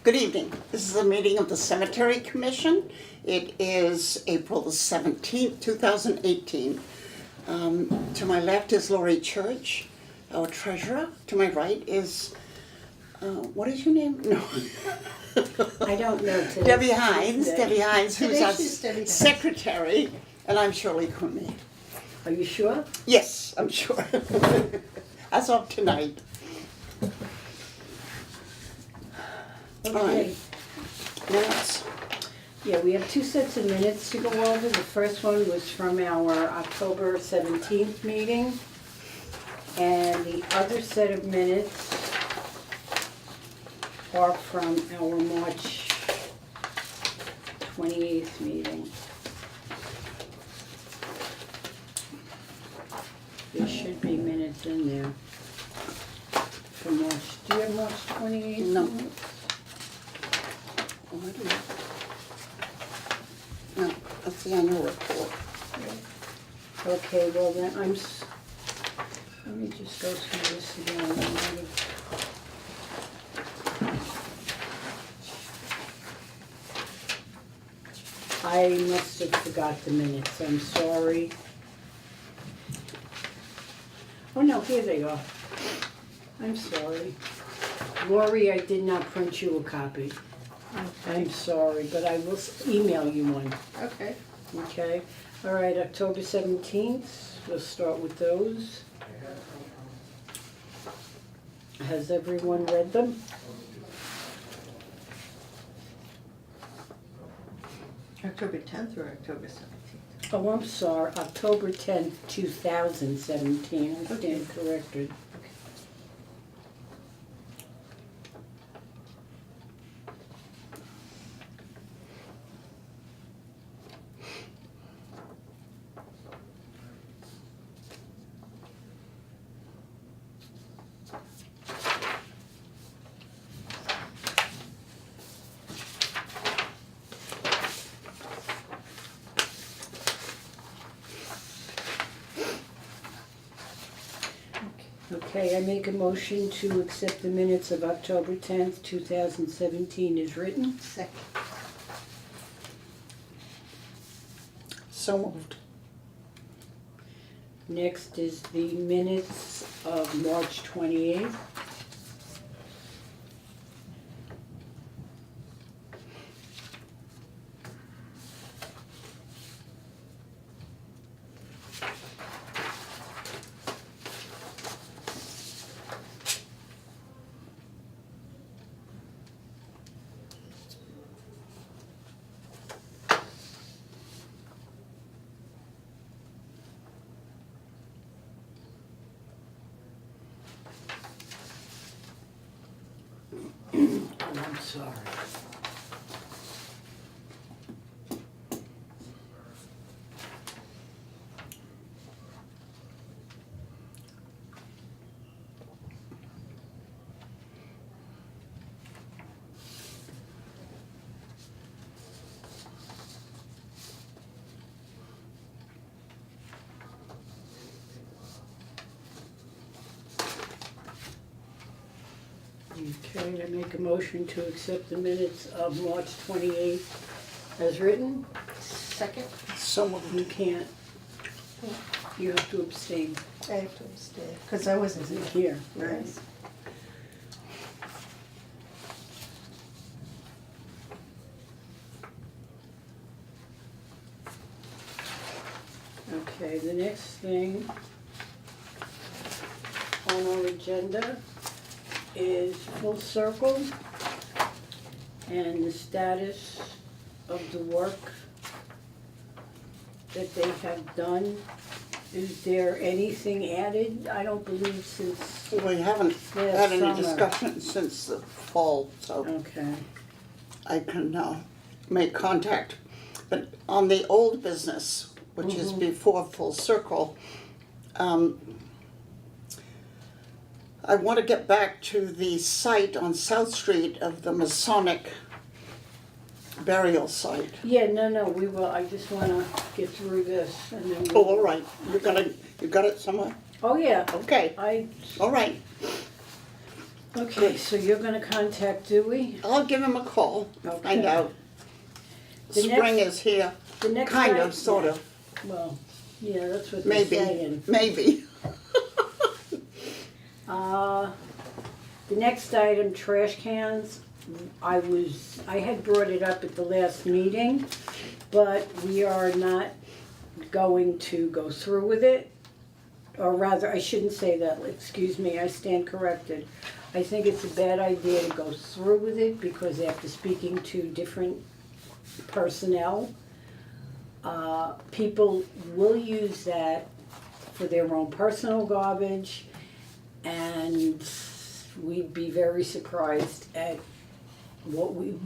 Good evening. This is a meeting of the Cemetery Commission. It is April the 17th, 2018. To my left is Lori Church, our treasurer. To my right is, what is your name? No. I don't know today. Debbie Hines. Debbie Hines, who's Today our she's Debbie Hines. secretary, and I'm Shirley Cooney. Are you sure? Yes, I'm sure. As of tonight. All right. Minutes. Yeah, we have two sets of minutes to go over. The first one was from our October 17th meeting. And the other set of minutes are from our March 28th meeting. There should be minutes in there for March. Do you have March 28th? No. minutes? Oh, I don't know. No, that's the annual report. Okay, well then let me just go through this again. I must have forgot the minutes, I'm sorry. Oh no, here they are. I'm sorry. Lori, I did not print you a copy. I'm sorry, but I will email you one. Okay. Okay, all right, October 17th, we'll start with those. Has everyone read them? October 10th or October 17th? Oh, I'm sorry, October 10th, 2017, I stand corrected. Okay. Okay, I make a motion to accept the minutes of October 10th, 2017 as written. Second. So moved. Next is the minutes of March 28th. Oh, I'm sorry. Okay, I make a motion to accept the minutes of March 28th as written. Second. So moved. You can't, you have to abstain. I have to abstain, because I wasn't Isn't here. here, right? Yes. Okay, the next thing on our agenda is Full Circle and the status of the work that they have done. Is there anything added? I don't believe since, We haven't Yeah, had any summer. discussion since the fall, so okay. I can make contact. But on the old business, which is before Full Circle, I want to get back to the site on South Street of the Masonic burial site. Yeah, no, we will, I just wanna get through this and then Oh, we'll. all right. You got it somewhere? Oh, yeah, Okay, all right. Okay, so you're gonna contact Dewey? I'll give him a call, Okay. find out. The Spring next- is here, The next kind night- of, sort of, Well, yeah, that's what they're maybe, saying. maybe. The next item, trash cans. I had brought it up at the last meeting, but we are not going to go through with it. Or rather, I shouldn't say that, excuse me, I stand corrected. I think it's a bad idea to go through with it because after speaking to different personnel, people will use that for their own personal garbage, and we'd be very surprised at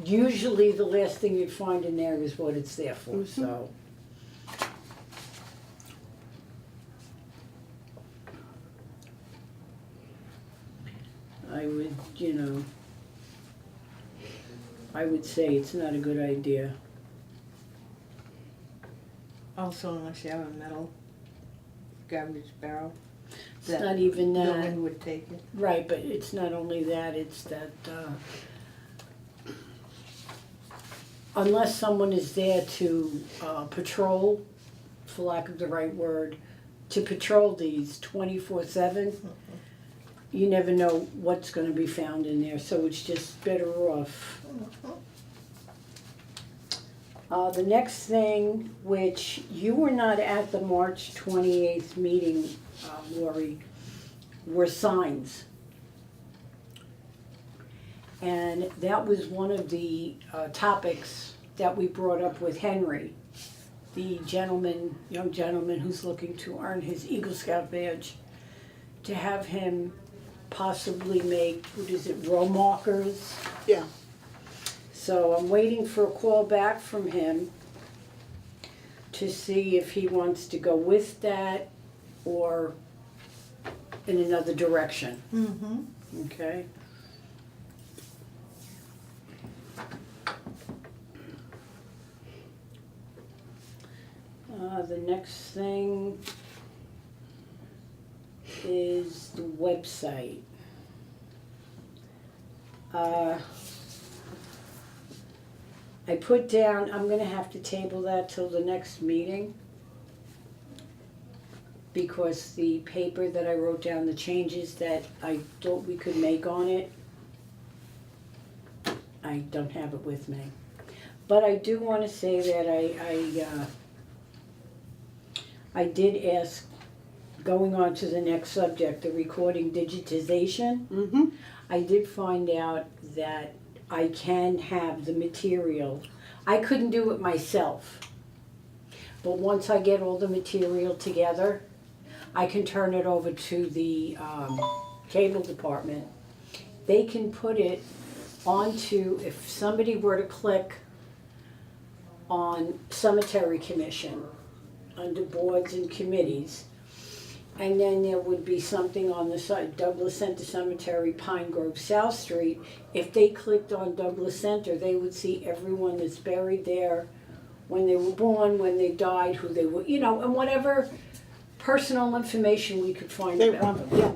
usually the last thing you'd find in there is what it's there for, so. I would, I would say it's not a good idea. Also, unless you have a metal garbage barrel. It's not even No that. one would take it. Right, but it's not only that, it's that, unless someone is there to patrol, for lack of the right word, to patrol these 24/7, you never know what's gonna be found in there, so it's just better off. The next thing, which you were not at the March 28th meeting, Lori, were signs. And that was one of the topics that we brought up with Henry, the young gentleman who's looking to earn his Eagle Scout badge, to have him possibly make, row markers. Yeah, So I'm waiting for a call back from him to see if he wants to go with that or in another direction, Mm-hmm. okay? The next thing is the website. I put down, I'm gonna have to table that till the next meeting because the paper that I wrote down, the changes that I thought we could make on it, I don't have it with me. But I do wanna say that I did ask, going on to the next subject, the recording digitization. mm-hmm, I did find out that I can have the material. I couldn't do it myself. But once I get all the material together, I can turn it over to the cable department. They can put it onto, if somebody were to click on Cemetery Commission, under boards and committees, and then there would be something on the side, Douglas Center Cemetery, Pine Grove, South Street. If they clicked on Douglas Center, they would see everyone that's buried there, when they were born, when they died, who they were, and whatever personal information we could find they about want, them. yeah,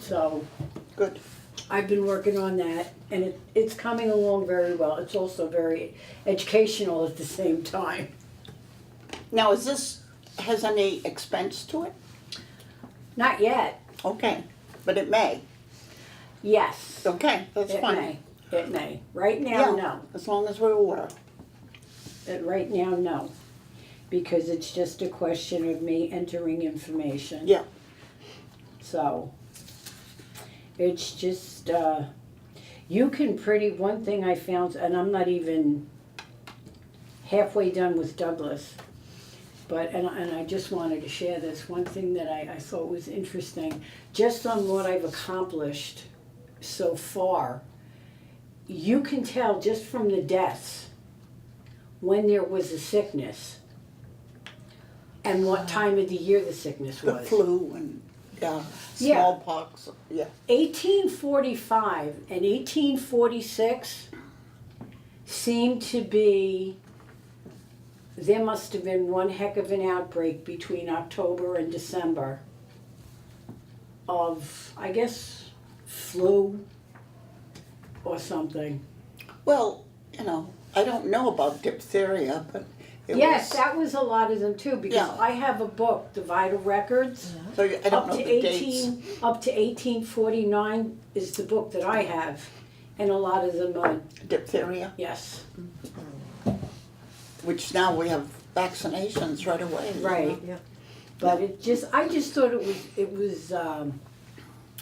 So good. I've been working on that, and it's coming along very well. It's also very educational at the same time. Now, has any expense to it? Not yet. Okay, but it may. Yes. Okay, that's It fine. may. It may. Right now, Yeah, no. as long as we're aware. Right now, no. Because it's just a question of me entering information. Yeah. So, it's just, you can one thing I found, and I'm not even halfway done with Douglas, but, and I just wanted to share this, one thing that I thought was interesting, just on what I've accomplished so far, you can tell just from the deaths when there was a sickness and what time of the year the sickness The was. flu and, Yeah. smallpox, yeah. 1845 and 1846 seemed to be, there must have been one heck of an outbreak between October and December of, I guess, flu, or something. Well, I don't know about diphtheria, but it Yes, was. that was a lot of them too, because Yeah. I have a book, The Vital Records. So I don't Up know to the dates. up to 1849 is the book that I have, and a lot of them are, Diphtheria, yes, which now we have vaccinations right away. right. Yeah. But I just thought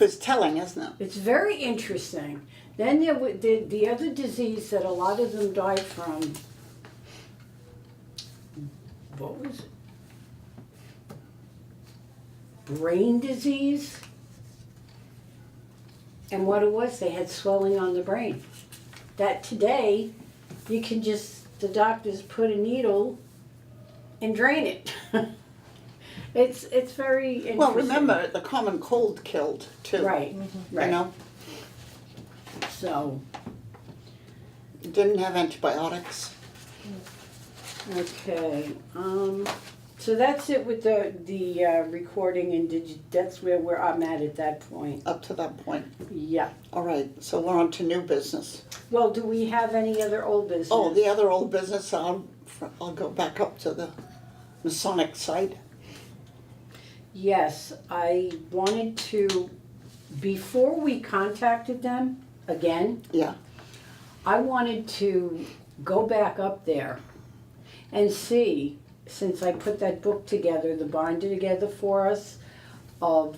It's telling, isn't it? it's very interesting. Then there was the other disease that a lot of them died from. What was it? Brain disease. And what it was, they had swelling on the brain. That today, you can the doctors put a needle and drain it. It's very interesting. Well, remember, the common cold killed too. Right, You right. know, So, it didn't have antibiotics. okay, so that's it with the recording and that's where I'm at that point. Up to that point. Yeah. All right, so we're on to new business. Well, do we have any other old business? Oh, the other old business, I'll go back up to the Masonic site. Yes, I wanted to, before we contacted them again, Yeah, I wanted to go back up there and see, since I put that book together, the binder together for us, of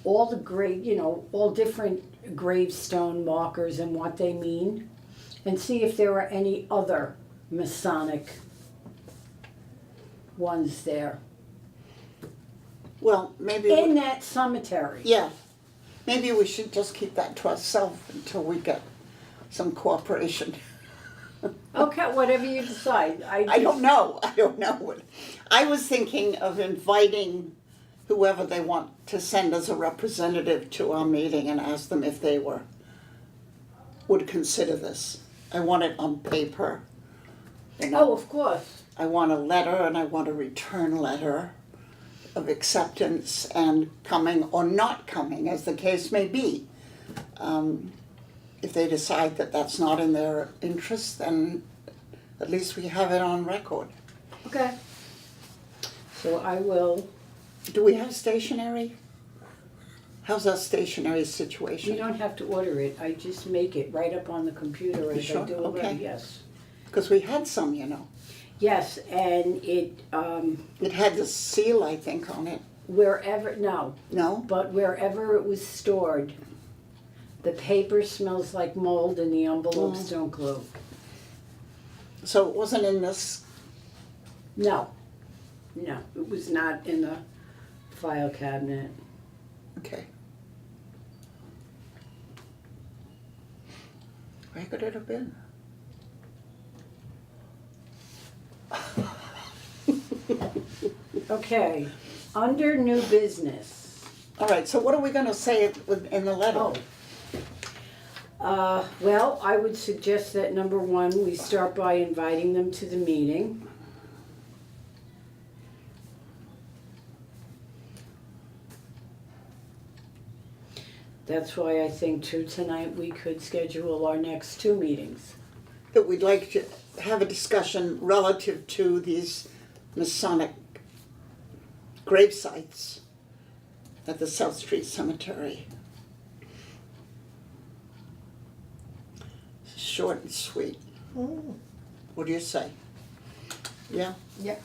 all the all different gravestone markers and what they mean, and see if there are any other Masonic ones there well, maybe, in that cemetery. yeah, maybe we should just keep that to ourselves until we get some cooperation. Okay, whatever you decide. I don't know. I was thinking of inviting whoever they want to send as a representative to our meeting and ask them if they would consider this. I want it on paper. Oh, of course. I want a letter and I want a return letter of acceptance and coming or not coming, as the case may be. If they decide that that's not in their interest, then at least we have it on record. Okay. So I will. Do we have stationery? How's our stationery situation? You don't have to order it. I just make it right up on the computer as sure? I do it. Okay. Yes. Because we had some, Yes, and it It had the seal, I think, on it. wherever No? but wherever it was stored, the paper smells like mold and the envelopes don't glue. So it wasn't in this. No, it was not in the file cabinet. Okay. Where could it have been? Okay, under new business. All right, so what are we going to say in the letter? Well, I would suggest that number one, we start by inviting them to the meeting. That's why I think too tonight we could schedule our next two meetings. That we'd like to have a discussion relative to these Masonic grave sites at the South Street Cemetery. Short and sweet. What do you say? Yeah? Yeah.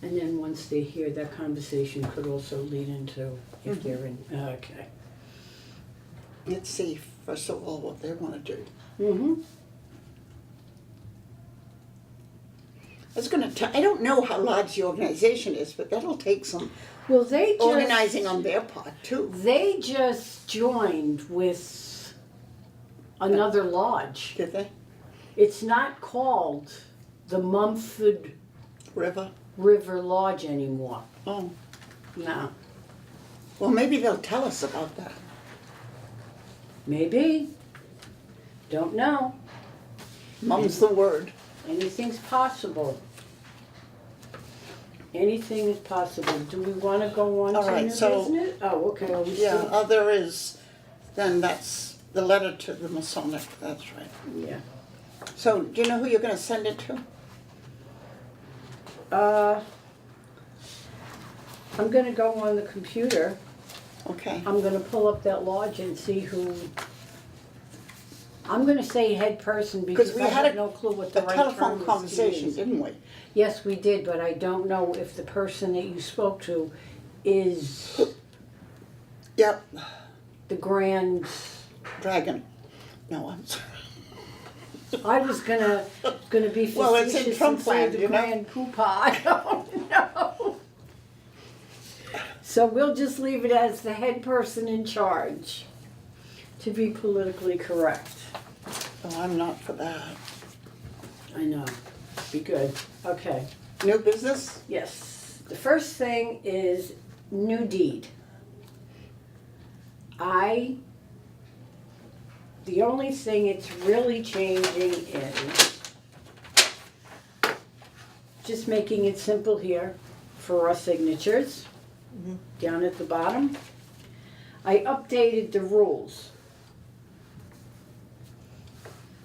And then once they hear that conversation could also lead into if they're in, okay. Let's see, first of all, what they want to do. Mm-hmm. I don't know how large the organization is, but that'll take some Well, they just. organizing on their part too. They just joined with another lodge. Did they? It's not called the Mumford River? River Lodge anymore. Oh, No. well, maybe they'll tell us about that. Maybe. Don't know. Mum's the word. Anything's possible. Anything is possible. Do we want to go on All to right, new so- business? Oh, okay. Are we Yeah, still- there is then that's the letter to the Masonic, that's right. Yeah. So, do you know who you're gonna send it to? I'm gonna go on the computer. Okay, I'm gonna pull up that lodge and see who. I'm gonna say head person because we I had have a- no clue what the a right term telephone is to conversation, use. didn't we? Yes, we did, but I don't know if the person that you spoke to is Yep, the grand. Dragon. No, I'm sorry. I was gonna be Well, it's in facetious and Trump say land, the you know? grand poobah. I don't know. So we'll just leave it as the head person in charge, to be politically correct. Oh, I'm not for that. I know. Be good. Okay. New business? Yes. The first thing is new deed. The only thing it's really changing is just making it simple here for our signatures, down at the bottom. I updated the rules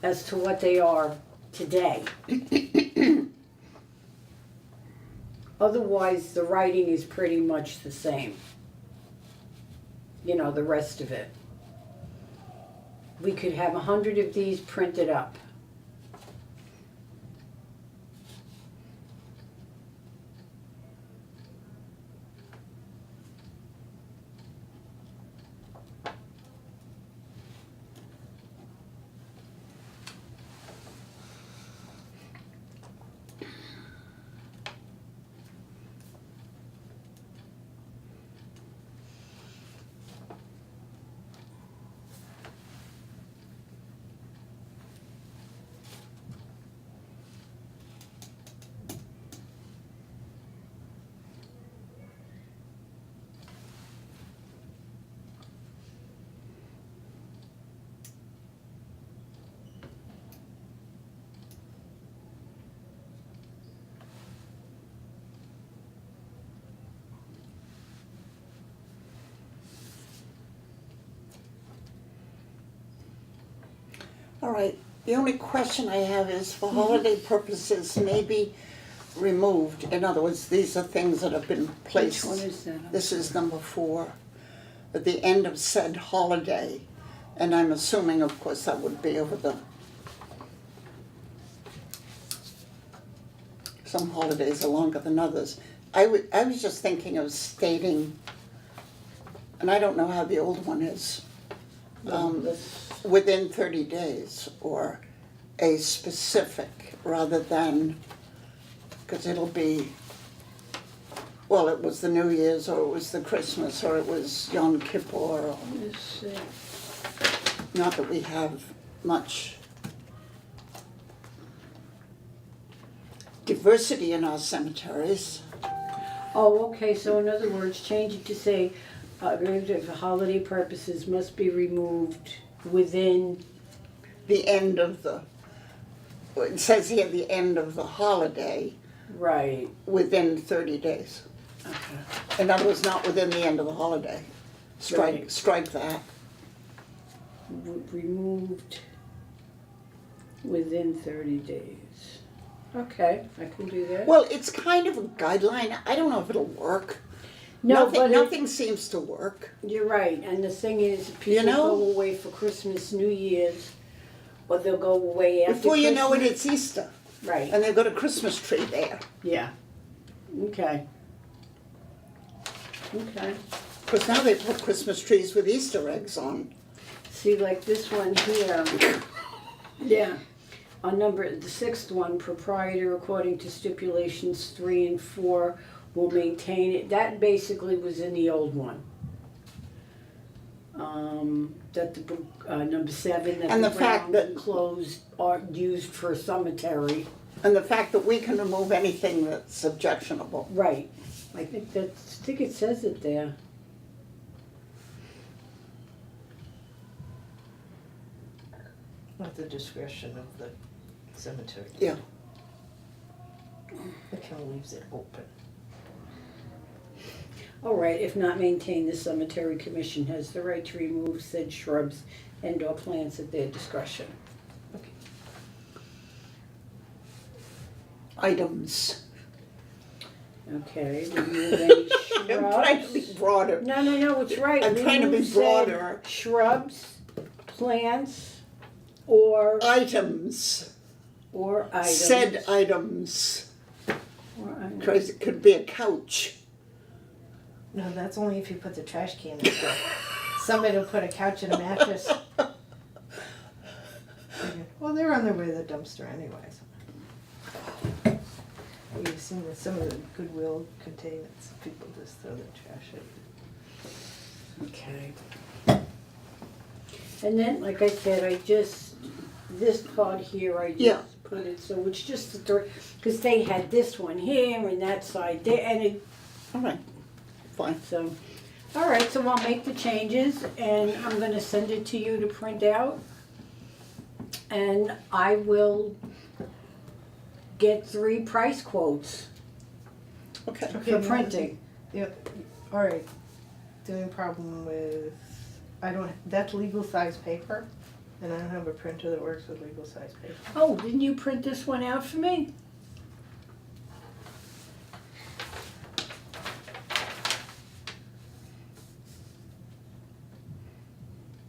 as to what they are today. Otherwise, the writing is pretty much the same. You know, the rest of it. We could have 100 of these printed up. All right, the only question I have is for holiday purposes, maybe removed. In other words, these are things that have been placed. Which one is that? This is number 4, at the end of said holiday. And I'm assuming, of course, that would be over the, some holidays are longer than others. I was just thinking of stating, and I don't know how the old one is, within 30 days, or a specific, rather than, because it'll be, well, it was the New Year's, or it was the Christmas, or it was Yom Kippur, or, Let's see. not that we have much diversity in our cemeteries. Oh, okay, so in other words, change it to say, for holiday purposes must be removed within, The end of the, it says here, the end of the holiday, right, within 30 days. okay. In other words, not within the end of the holiday. Right. Strike that. Removed within 30 days. Okay, I can do that. Well, it's kind of a guideline. I don't know if it'll work. No, nothing, but nothing seems to work. you're right, and the thing is, people know? go away for Christmas, New Year's, or they'll go away after Before you know it, Christmas. it's Easter, Right, and they've got a Christmas tree there. yeah. Okay. Okay. Because now they put Christmas trees with Easter eggs on. See, like this one here, yeah. On the 6th one, proprietor according to stipulations 3 and 4 will maintain it. That basically was in the old one. That the, number 7, that And the the fact grounds that- enclosed are used for a cemetery. And the fact that we can remove anything that's objectionable. Right. I think it says it there. At the discretion of the cemetery. Yeah. The county leaves it open. All right, if not maintained, the cemetery commission has the right to remove said shrubs and/or plants at their discretion. Items. Okay, remove any shrubs. I'm trying to be broader. No, it's right. I'm trying to be Remove said broader. Shrubs, plants, or Items. items. Said items. Or items. Because it could be a couch. No, that's only if you put the trash can in there. Somebody will put a couch and a mattress. Well, they're on their way to the dumpster anyways. You've seen with some of the Goodwill containers, people just throw their trash in. Okay. And then, like I said, this part here, I Yeah. just put it, so it's just the three, because they had this one here and that side there, and it, All right, fine. so, all right, so I'll make the changes, and I'm gonna send it to you to print out. And I will get 3 price quotes Okay. for printing. Yep, all right. The only problem with, that's legal size paper, and I don't have a printer that works with legal size paper. Oh, didn't you print this one out for me?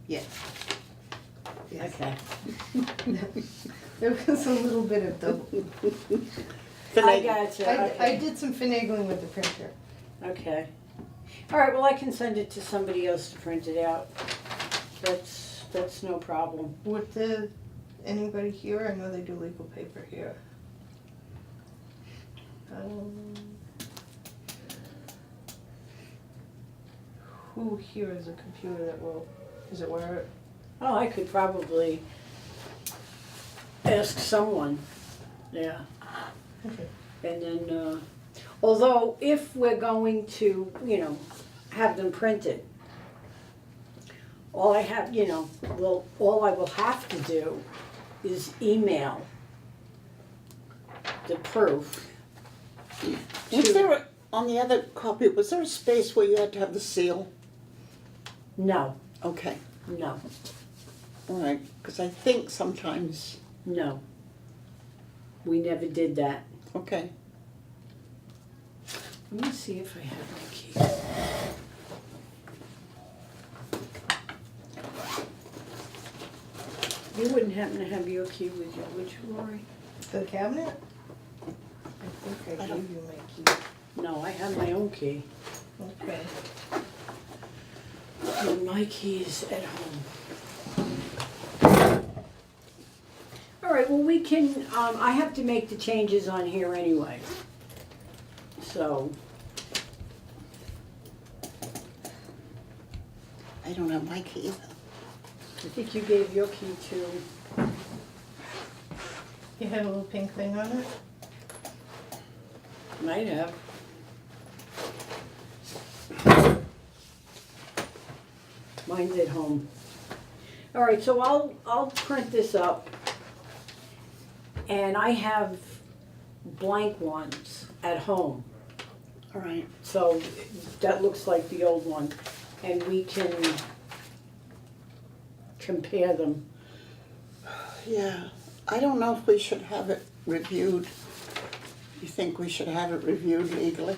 Yes. Yes. Okay. There was a little bit of double. I gotcha, I okay. did some finagling with the printer. Okay. All right, well, I can send it to somebody else to print it out. That's no problem. With anybody here, I know they do legal paper here. Who here has a computer that will, is it where, Oh, I could probably ask someone, yeah. okay. And then, although if we're going to, have them printed, all I have, all I will have to do is email the proof. Was to- there, on the other copy, was there a space where you had to have the seal? No, Okay, no, all right, because I think sometimes, no. We never did that. okay. Let me see if I have my key. You wouldn't happen to have your key with you, would you, Lori? The cabinet? I think I I don't- gave you my key. No, I have my own key. Okay. And my key is at home. All right, well, we can, I have to make the changes on here anyway. So, I don't have my key either. I think you gave your key to, You had a little pink thing on it? might have. Mine's at home. All right, so I'll print this up. And I have blank ones at home. All right, So that looks like the old one. And we can compare them. yeah, I don't know if we should have it reviewed. You think we should have it reviewed legally?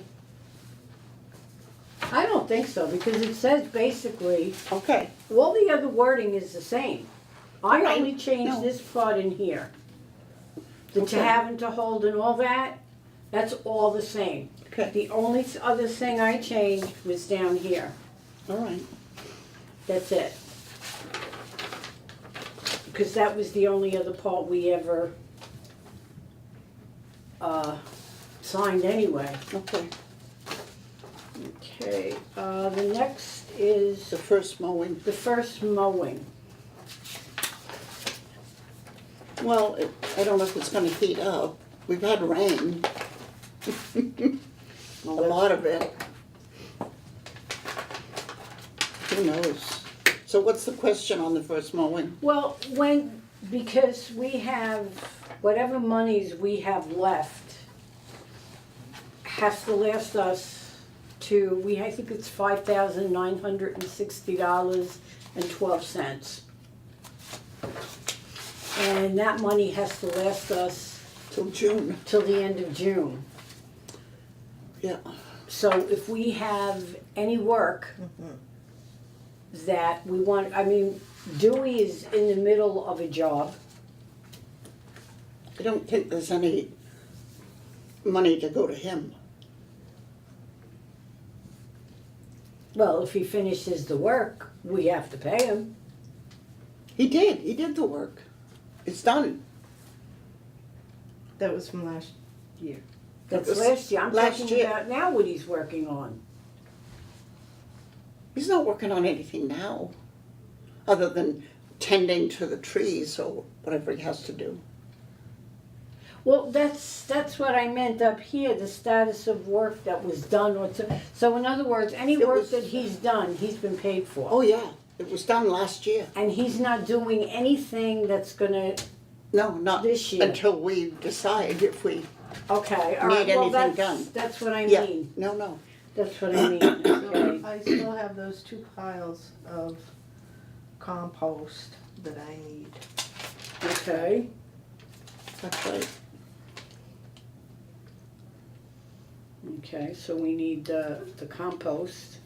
I don't think so, because it says basically, Okay, all the other wording is the same. I Right. only changed No. this part in here. The to Okay. have and to hold and all that, that's all the same. okay, The only other thing I changed was down here. all right. That's it. Because that was the only other part we ever signed anyway. Okay, Okay, the next is the first mowing. the first mowing. Well, I don't know if it's gonna heat up. We've had rain. A lot of it. Who knows? So what's the question on the first mowing? Well, because we have, whatever monies we have left has to last us to, I think it's $5,960.12. And that money has to last us Till June, till the end of June. yeah. So if we have any work that we want, I mean, Dewey is in the middle of a job. I don't think there's any money to go to him. Well, if he finishes the work, we have to pay him. He did the work. It's done. That was from last year. That's was last year. I'm last talking year. about now what he's working on. He's not working on anything now, other than tending to the trees or whatever he has to do. Well, that's what I meant up here, the status of work that was done or to, so in other words, any It work was- that he's done, he's been paid for. Oh, yeah, it was done last year. And he's not doing anything that's gonna, No, not This year. until we decide if we, okay, all right, Need well, anything that's, done. that's what I yeah, mean. no. That's what I mean, okay. I still have those 2 piles of compost that I need. Okay, That's right. okay, so we need the compost.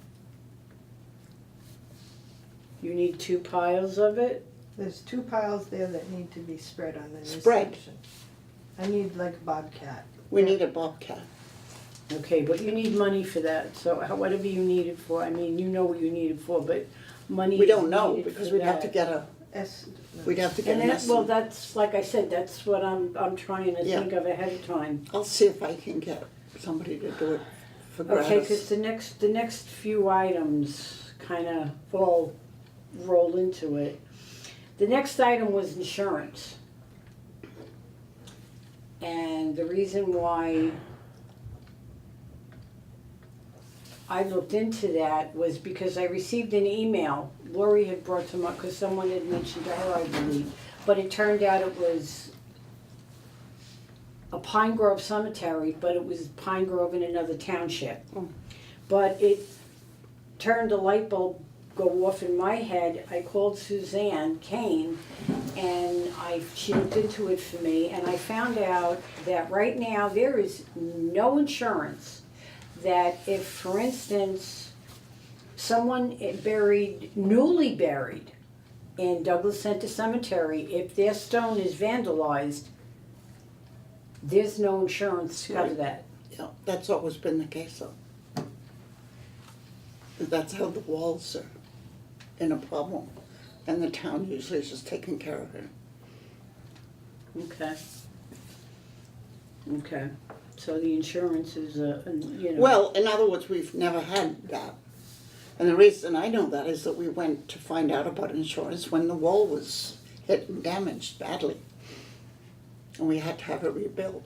You need 2 piles of it? There's 2 piles there that need to be spread on the new Spread. section. I need like Bobcat. We need a bobcat. Okay, but you need money for that, so whatever you need it for, I mean, you know what you need it for, but money We is don't know, needed because for we'd have to that. get a, S, no. we'd have to get And an that, well, estimate. that's, like I said, that's what I'm trying to Yeah. think of ahead of time. I'll see if I can get somebody to do it for Okay, because gratis. the next few items kind of all roll into it. The next item was insurance. And the reason why I looked into that was because I received an email. Lori had brought some up because someone had mentioned to her, I believe. But it turned out it was a Pine Grove cemetery, but it was Pine Grove in another township. Oh. But it turned a light bulb go off in my head. I called Suzanne Kane and she looked into it for me, and I found out that right now there is no insurance that if, for instance, someone newly buried in Douglas Center Cemetery, if their stone is vandalized, there's no insurance to cover that. Yeah, that's always been the case though. That's how the walls are in a problem, and the town usually is just taking care of it. Okay. Okay, so the insurance is, you know. Well, in other words, we've never had that. And the reason I know that is that we went to find out about insurance when the wall was hit and damaged badly. And we had to have it rebuilt.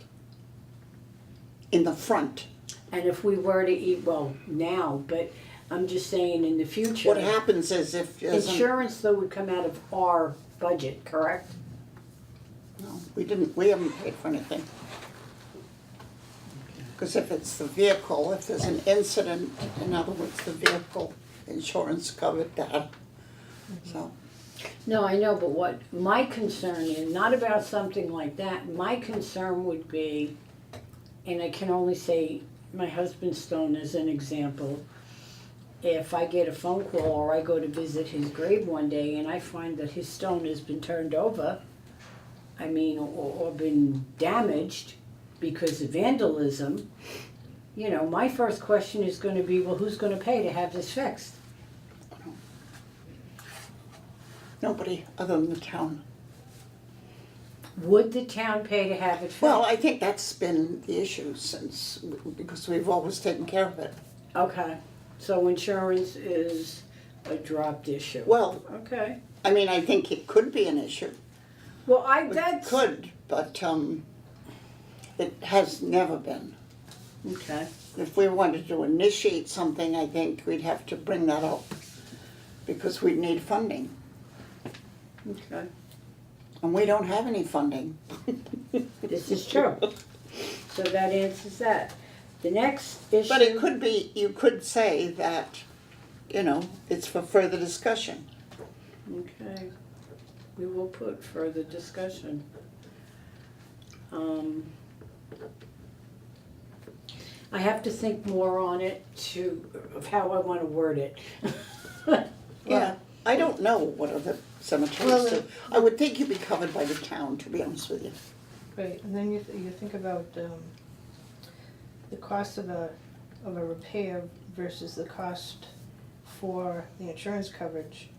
In the front. And if we were to eat, well, now, but I'm just saying in the future. What happens is if there's Insurance though would come out of our budget, correct? No, we haven't paid for anything. Because if it's the vehicle, if there's an incident, in other words, the vehicle insurance covered that. So, No, I know, but what my concern is, not about something like that, my concern would be, and I can only say my husband's stone as an example, if I get a phone call or I go to visit his grave one day and I find that his stone has been turned over, I mean, or been damaged because of vandalism, you know, my first question is gonna be, well, who's gonna pay to have this fixed? nobody other than the town. Would the town pay to have it fixed? Well, I think that's been the issue since, because we've always taken care of it. Okay, so insurance is a dropped issue. Well, Okay, I mean, I think it could be an issue. well, It that's. could, but it has never been. Okay, If we wanted to initiate something, I think we'd have to bring that up because we'd need funding, okay, and we don't have any funding. this is true. So that answers that. The next issue. But it could be, you could say that, it's for further discussion. Okay, we will put further discussion. I have to think more on it of how I want to word it. Yeah, I don't know what other cemeteries do. I would think you'd be covered by the town, to be honest with you. Right, and then you think about the cost of a repair versus the cost for the insurance coverage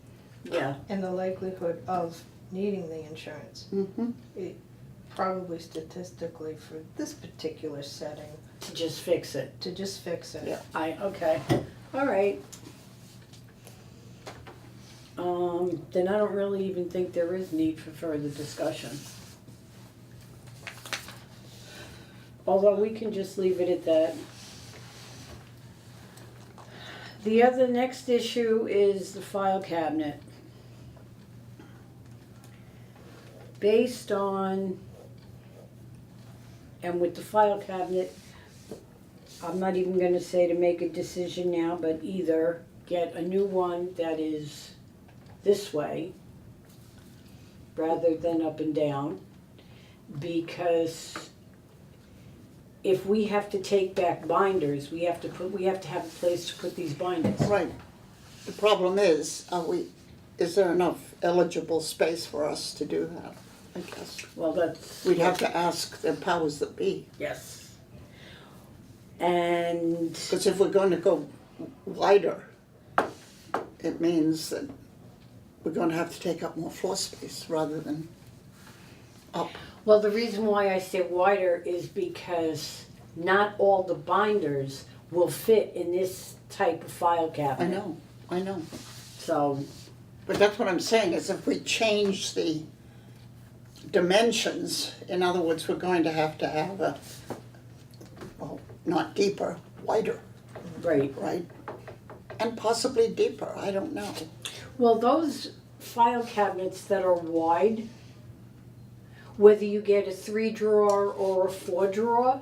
Yeah, and the likelihood of needing the insurance. Mm-hmm. It probably statistically for this particular setting, to just fix it. to just fix it. Yeah. Okay, all right. Then I don't really even think there is need for further discussion. Although we can just leave it at that. The next issue is the file cabinet. Based on, and with the file cabinet, I'm not even gonna say to make a decision now, but either get a new one that is this way rather than up and down, because if we have to take back binders, we have to have a place to put these binders. Right. The problem is there enough eligible space for us to do that, I guess? Well, that's. We'd have to ask the powers that be. Yes. And, Because if we're going to go wider, it means that we're going to have to take up more floor space rather than up. well, the reason why I say wider is because not all the binders will fit in this type of file cabinet. I know. So, But that's what I'm saying, is if we change the dimensions, in other words, we're going to have not deeper, wider, right. right? And possibly deeper, I don't know. Well, those file cabinets that are wide, whether you get a 3-drawer or a 4-drawer,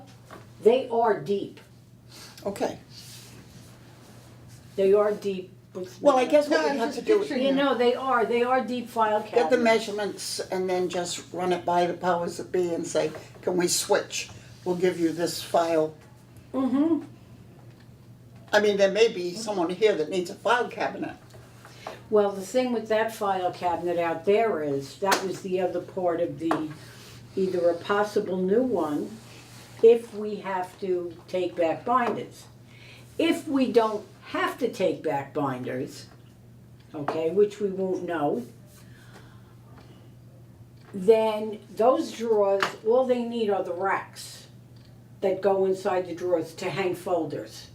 they are deep. Okay. They are deep. Well, I guess what No, we I'm have to just do picturing is You know, they are deep file cabinets. get the measurements and then just run it by the powers that be and say, can we switch? We'll give you this file. Mm-hmm. I mean, there may be someone here that needs a file cabinet. Well, the thing with that file cabinet out there is, that was the other part of either a possible new one, if we have to take back binders. If we don't have to take back binders, okay, which we won't know, then those drawers, all they need are the racks that go inside the drawers to hang folders.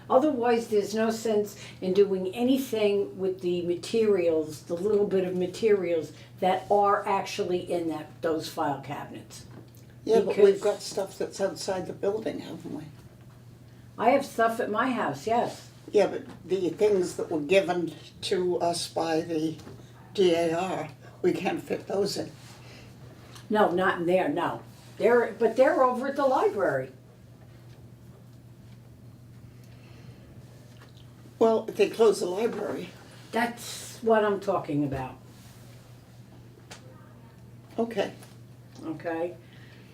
Otherwise, there's no sense in doing anything with the materials, the little bit of materials that are actually in those file cabinets. Yeah, but we've Because- got stuff that's outside the building, haven't we? I have stuff at my house, yes. Yeah, but the things that were given to us by the DAR, we can't fit those in. No, not in there, no. But they're over at the library. Well, if they close the library, That's what I'm talking about, okay. okay?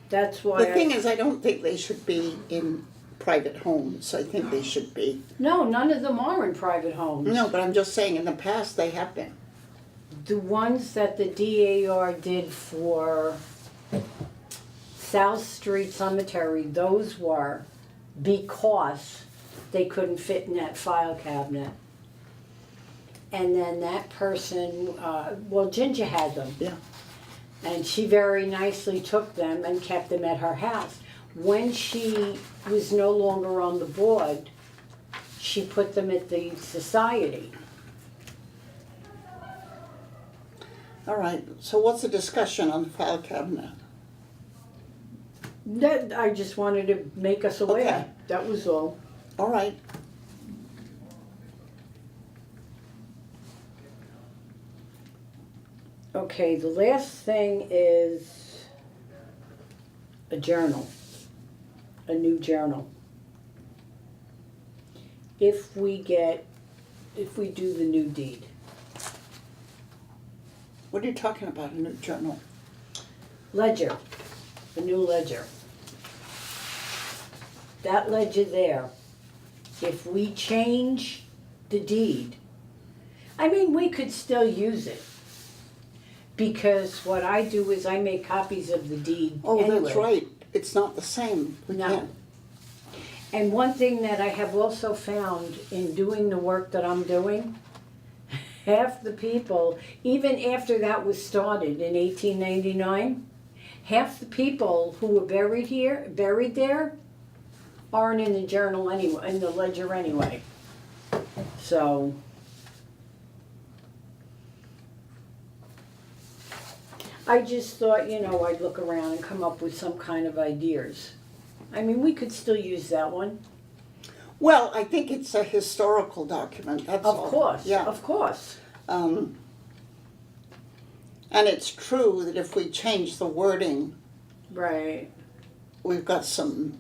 That's why The thing is, I don't think they should be in private homes. I think they should be. No, none of them are in private homes. No, but I'm just saying, in the past, they have been. The ones that the DAR did for South Street Cemetery, those were because they couldn't fit in that file cabinet. And then that person, Ginger had them. Yeah. And she very nicely took them and kept them at her house. When she was no longer on the board, she put them at the society. All right, so what's the discussion on the file cabinet? That, I just wanted to make us aware, Okay. that was all. All right. Okay, the last thing is a journal. a new journal. If we do the new deed. What are you talking about, a new journal? Ledger, the new ledger. That ledger there, if we change the deed, I mean, we could still use it. Because what I do is I make copies of the deed Oh, anyway. that's right. It's not the same. We No. can't. And one thing that I have also found in doing the work that I'm doing, half the people, even after that was started in 1899, half the people who were buried there, aren't in the journal anyway, in the ledger anyway. So, I just thought, I'd look around and come up with some kind of ideas. I mean, we could still use that one. Well, I think it's a historical document, that's Of all. course, Yeah. of course. And it's true that if we change the wording, Right. we've got some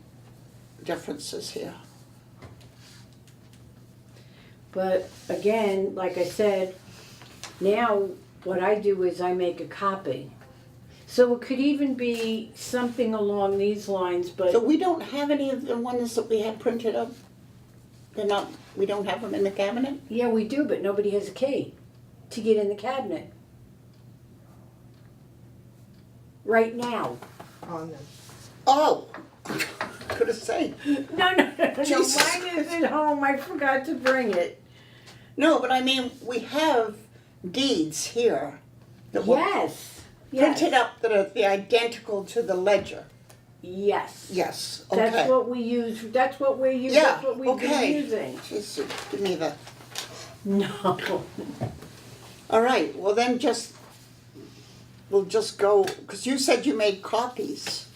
differences here. But again, like I said, now what I do is I make a copy. So it could even be something along these lines, So but we don't have any of the ones that we had printed up? We don't have them in the cabinet? yeah, we do, but nobody has a key to get in the cabinet. Right now. On them. Oh, could have said. No. Jesus Mine is at home. I forgot to bring it. No, but I mean, we have deeds here that were Yes. printed up that are identical to the ledger. Yes. Yes, That's okay. what we use. That's what we're using. Yeah, That's what we've okay. been using. Just give me the, No. all right, well then we'll just go, because you said you made copies.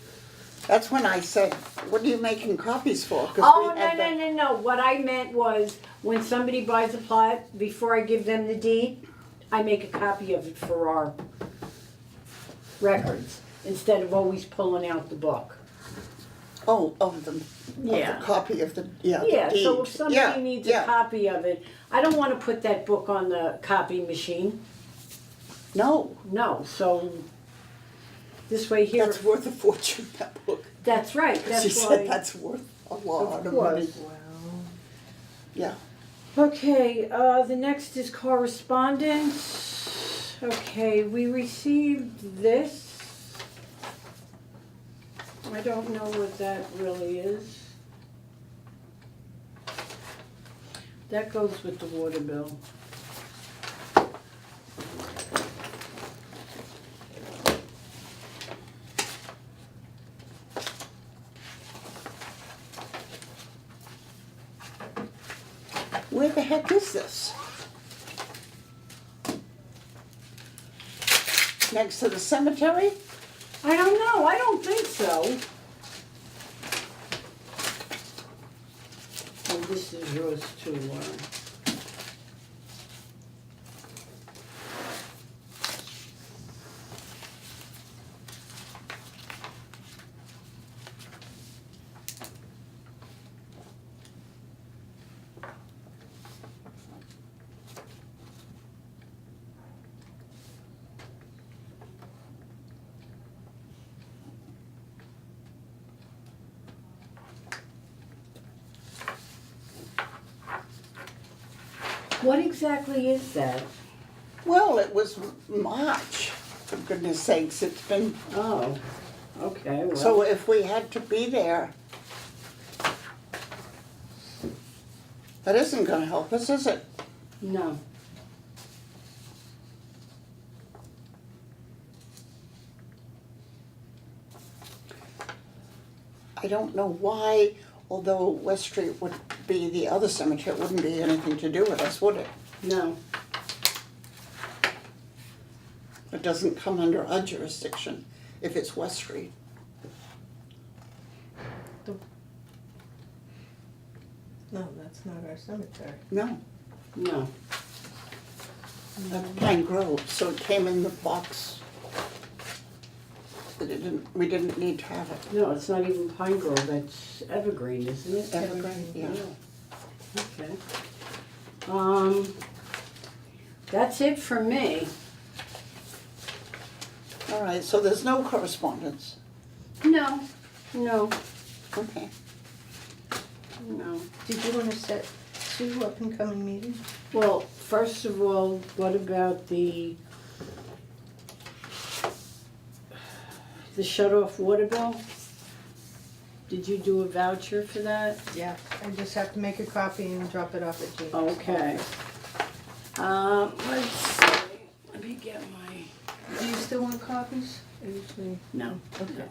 That's when I said, what are you making copies for? 'Cause Oh, we had no. What I meant was when somebody buys a plot, before I give them the deed, I make a copy of it for our records instead of always pulling out the book. Oh, of the Yeah. copy of the, the Yeah, deed. so if somebody Yeah, needs yeah. a copy of it, I don't want to put that book on the copy machine. No, No, so this way here. that's worth a fortune, that book. That's right. She That's said why. that's worth a lot of course. money. Well, Yeah. Okay, the next is correspondence. Okay, we received this. I don't know what that really is. That goes with the water bill. Where the heck is this? Next to the cemetery? I don't know, I don't think so. Oh, this is yours too, Lauren. What exactly is that? Well, it was March, for goodness sakes, it's been, Oh, okay, well. so if we had to be there, that isn't gonna help us, is it? No. I don't know why, although West Street would be the other cemetery, it wouldn't be anything to do with us, would it? No. It doesn't come under our jurisdiction if it's West Street. no, that's not our cemetery. No, No. that's Pine Grove, so it came in the box. we didn't need to have it. No, it's not even Pine Grove, that's Evergreen, isn't it? Evergreen, yeah. Okay. That's it for me. All right, so there's no correspondence. No, no, Okay. no. Did you wanna set 2 up and coming meetings? Well, first of all, what about the shut-off water bill? Did you do a voucher for that? Yeah, I just have to make a copy and drop it off at James. Okay. Let's see, let me get my, Do you still want copies? I usually. no. Okay.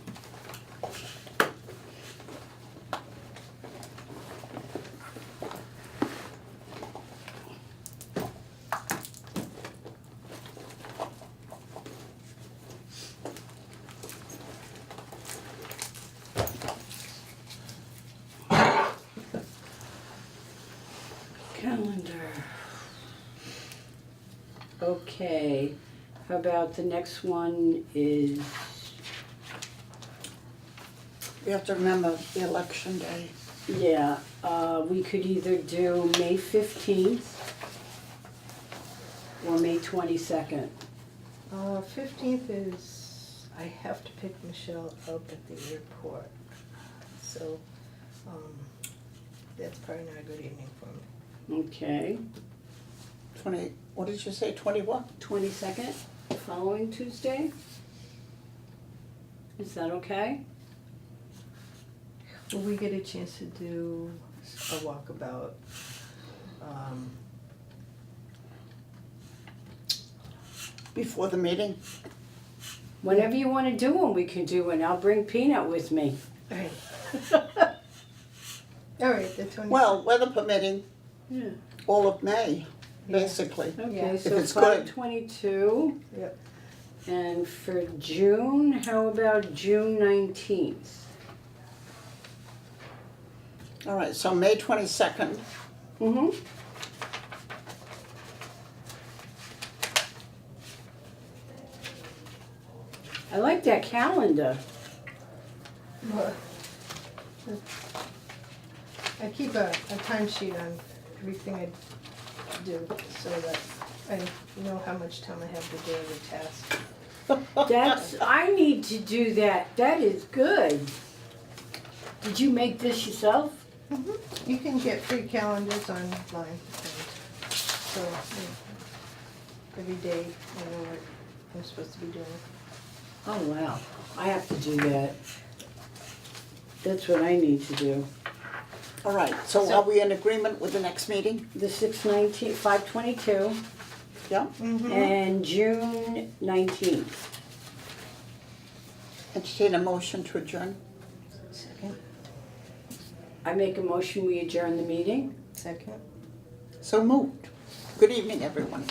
Calendar. Okay, how about the next one is, You have to remember the election day. yeah, we could either do May 15th or May 22nd. 15th is, I have to pick Michelle up at the airport. So, that's probably not a good evening for me. Okay, 20, what did you say, 20 what? 22nd, following Tuesday? Is that okay? Will we get a chance to do a walkabout? Before the meeting? Whenever you wanna do one, we can do one, I'll bring Peanut with me. Alright. Alright, the 20th. Well, weather permitting, Yeah. all of May, basically. Yeah. Okay, If so it's good. 5/22. Yep. And for June, how about June 19th? All right, so May 22nd, Mm-hmm. I like that calendar. Well, I keep a timesheet on everything I do so that I know how much time I have to do every task. That's, I need to do that. That is good. Did you make this yourself? You can get free calendars online. And so every day I know what I'm supposed to be doing. Oh, wow. I have to do that. That's what I need to do. all right, so are we in agreement with the next meeting? The 6/19, 5/22, Yeah? and June 19th. Entertain a motion to adjourn? Second. I make a motion, we adjourn the meeting. Second. So moved. Good evening, everyone.